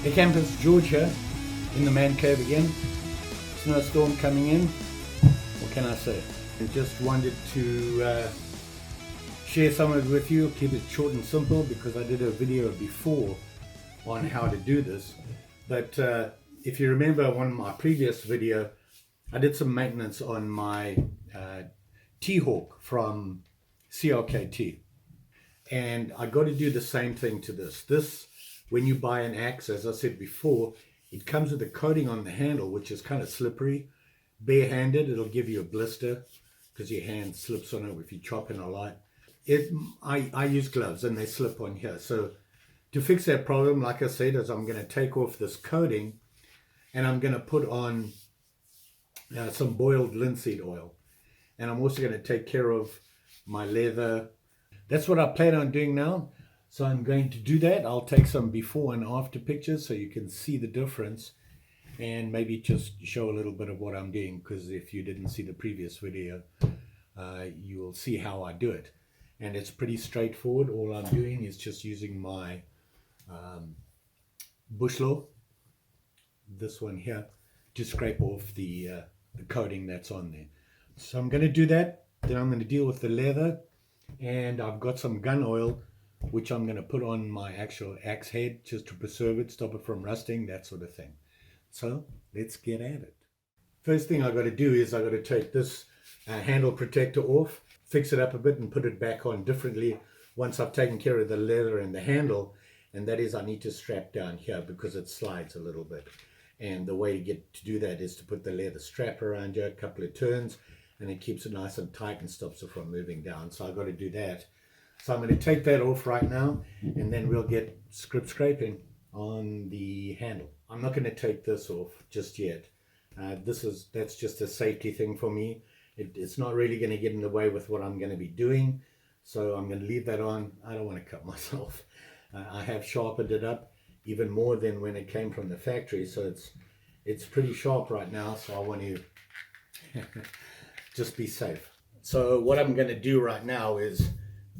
Hey campers, George here in the man cave again. Snowstorm coming in. What can I say? I just wanted to share some of it with you. Keep it short and simple because I did a video before on how to do this. But if you remember one of my previous video, I did some maintenance on my T-Hawk from CRKT. And I got to do the same thing to this. When you buy an axe, as I said before, it comes with a coating on the handle, which is kind of slippery. Barehanded, it'll give you a blister because your hand slips on it if you chop in a lot. I use gloves and they slip on here. So to fix that problem, like I said, is I'm going to take off this coating and I'm going to put on some boiled linseed oil. And I'm also going to take care of my leather. That's what I plan on doing now. So I'm going to do that. I'll take some before and after pictures so you can see the difference and maybe just show a little bit of what I'm doing, because if you didn't see the previous video, you will see how I do it. And it's pretty straightforward. All I'm doing is just using my bush law, this one here, to scrape off the coating that's on there. So I'm going to do that. Then I'm going to deal with the leather, and I've got some gun oil which I'm going to put on my actual axe head just to preserve it, stop it from rusting, that sort of thing. So let's get at it. First thing I've got to do is I've got to take this handle protector off, fix it up a bit and put it back on differently once I've taken care of the leather and the handle. And that is, I need to strap down here because it slides a little bit. And the way to do that is to put the leather strap around here, a couple of turns, and it keeps it nice and tight and stops it from moving down. So I've got to do that. So I'm going to take that off right now, and then we'll get scraping on the handle. I'm not going to take this off just yet. That's just a safety thing for me. It's not really going to get in the way with what I'm going to be doing. So I'm going to leave that on. I don't want to cut myself. I have sharpened it up even more than when it came from the factory. So it's pretty sharp right now. So I want to just be safe. So what I'm going to do right now is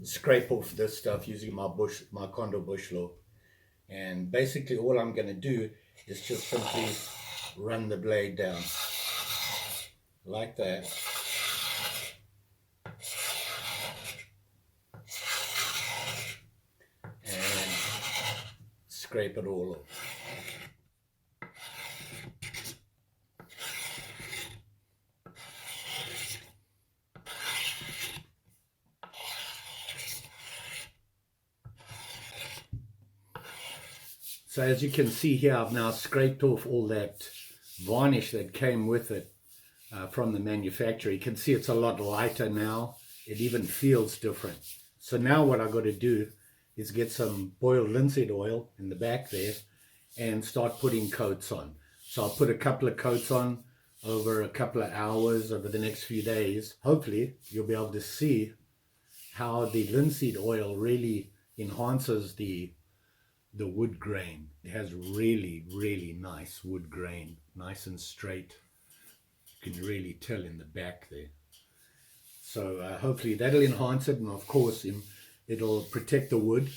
scrape off this stuff using my Kondo bush law. And basically all I'm going to do is just simply run the blade down like that. And scrape it all off. So as you can see here, I've now scraped off all that varnish that came with it from the manufacturer. You can see it's a lot lighter now. It even feels different. So now what I've got to do is get some boiled linseed oil in the back there and start putting coats on. So I'll put a couple of coats on over a couple of hours over the next few days. Hopefully you'll be able to see how the linseed oil really enhances the wood grain. It has really nice wood grain, nice and straight. You can really tell in the back there. So hopefully that'll enhance it, and of course it'll protect the wood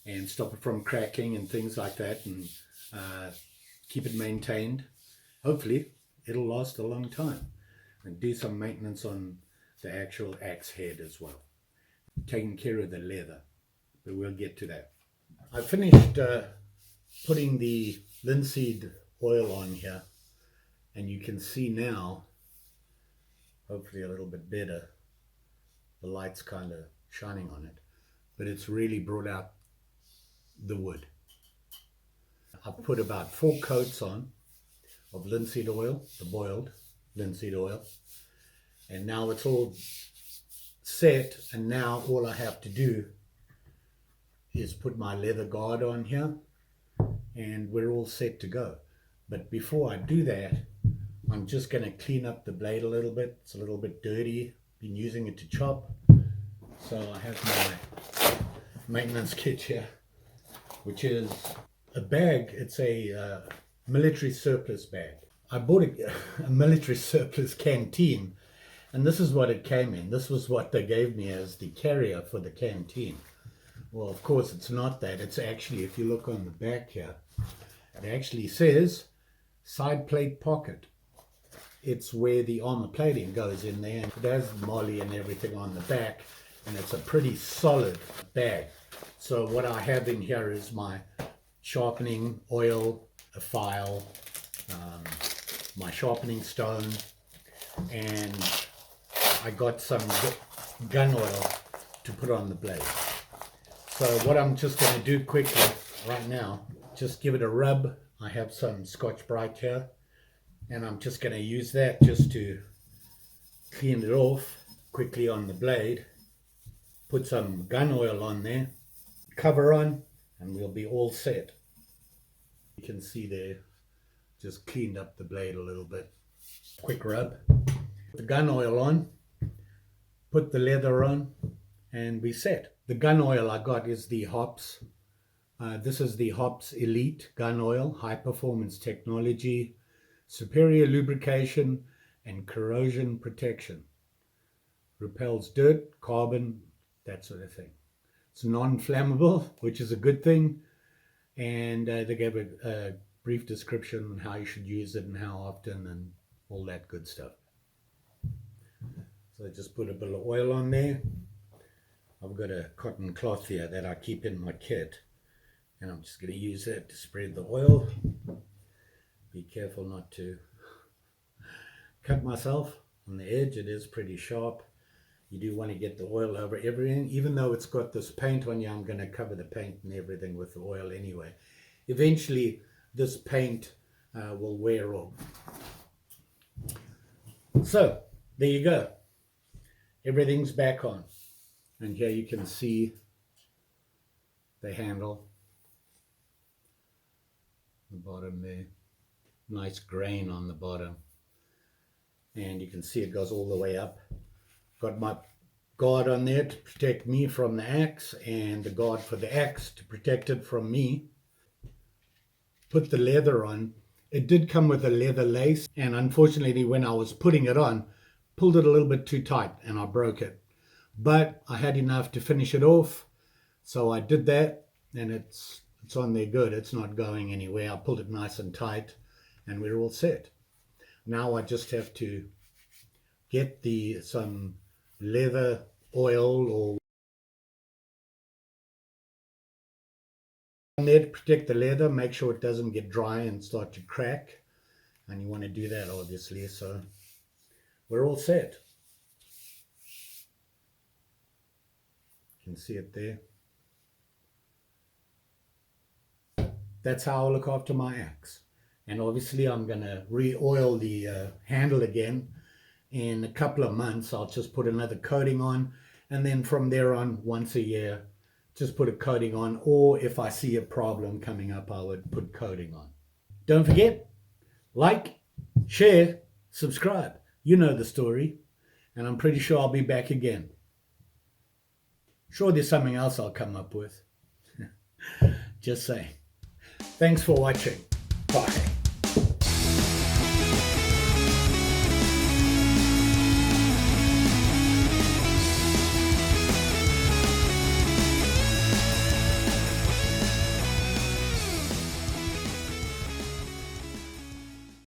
and stop it from cracking and things like that, and keep it maintained. Hopefully it'll last a long time, and do some maintenance on the actual axe head as well, taking care of the leather, but we'll get to that. I finished putting the linseed oil on here, and you can see now, hopefully a little bit better, the light's kind of shining on it, but it's really brought out the wood. I put about 4 coats on of linseed oil, the boiled linseed oil, and now it's all set, and now all I have to do is put my leather guard on here and we're all set to go. But before I do that, I'm just going to clean up the blade a little bit. It's a little bit dirty, been using it to chop. So I have my maintenance kit here, which is a bag. It's a military surplus bag. I bought a military surplus canteen, and this is what it came in. This was what they gave me as the carrier for the canteen. Well, of course, it's not that. It's actually, if you look on the back here, It actually says side plate pocket. It's where the armor plating goes in there. It has molly and everything on the back, and it's a pretty solid bag. So what I have in here is my sharpening oil, a file, my sharpening stone, and I got some gun oil to put on the blade. So what I'm just going to do quickly right now, just give it a rub. I have some Scotch-Brite here, and I'm just going to use that just to clean it off quickly on the blade. Put some gun oil on there, cover on, and we'll be all set. You can see there, just cleaned up the blade a little bit. Quick rub. Put the gun oil on, put the leather on, and we set. The gun oil I got is the Hops. This is the Hops Elite gun oil, high performance technology, superior lubrication and corrosion protection. Repels dirt, carbon, that sort of thing. It's non-flammable, which is a good thing. And they gave a brief description on how you should use it and how often and all that good stuff. So I just put a bit of oil on there. I've got a cotton cloth here that I keep in my kit, and I'm just going to use that to spread the oil. Be careful not to cut myself on the edge. It is pretty sharp. You do want to get the oil over everything. Even though it's got this paint on you, I'm going to cover the paint and everything with the oil anyway. Eventually this paint will wear off. So there you go. Everything's back on. And here you can see the handle, the bottom there, nice grain on the bottom, and you can see it goes all the way up. Got my guard on there to protect me from the axe, and the guard for the axe to protect it from me. Put the leather on. It did come with a leather lace, and unfortunately when I was putting it on, pulled it a little bit too tight and I broke it. But I had enough to finish it off, so I did that, and it's on there good. It's not going anywhere. I pulled it nice and tight, and we're all set. Now I just have to get some leather oil or on there to protect the leather. Make sure it doesn't get dry and start to crack, and you want to do that obviously. So we're all set. You can see it there. That's how I look after my axe. And obviously I'm going to re-oil the handle again in a couple of months. I'll just put another coating on, and then from there on, once a year, just put a coating on, or if I see a problem coming up, I would put coating on. Don't forget, like, share, subscribe. You know the story, and I'm pretty sure I'll be back again. Sure, there's something else I'll come up with. Just saying. Thanks for watching. Bye.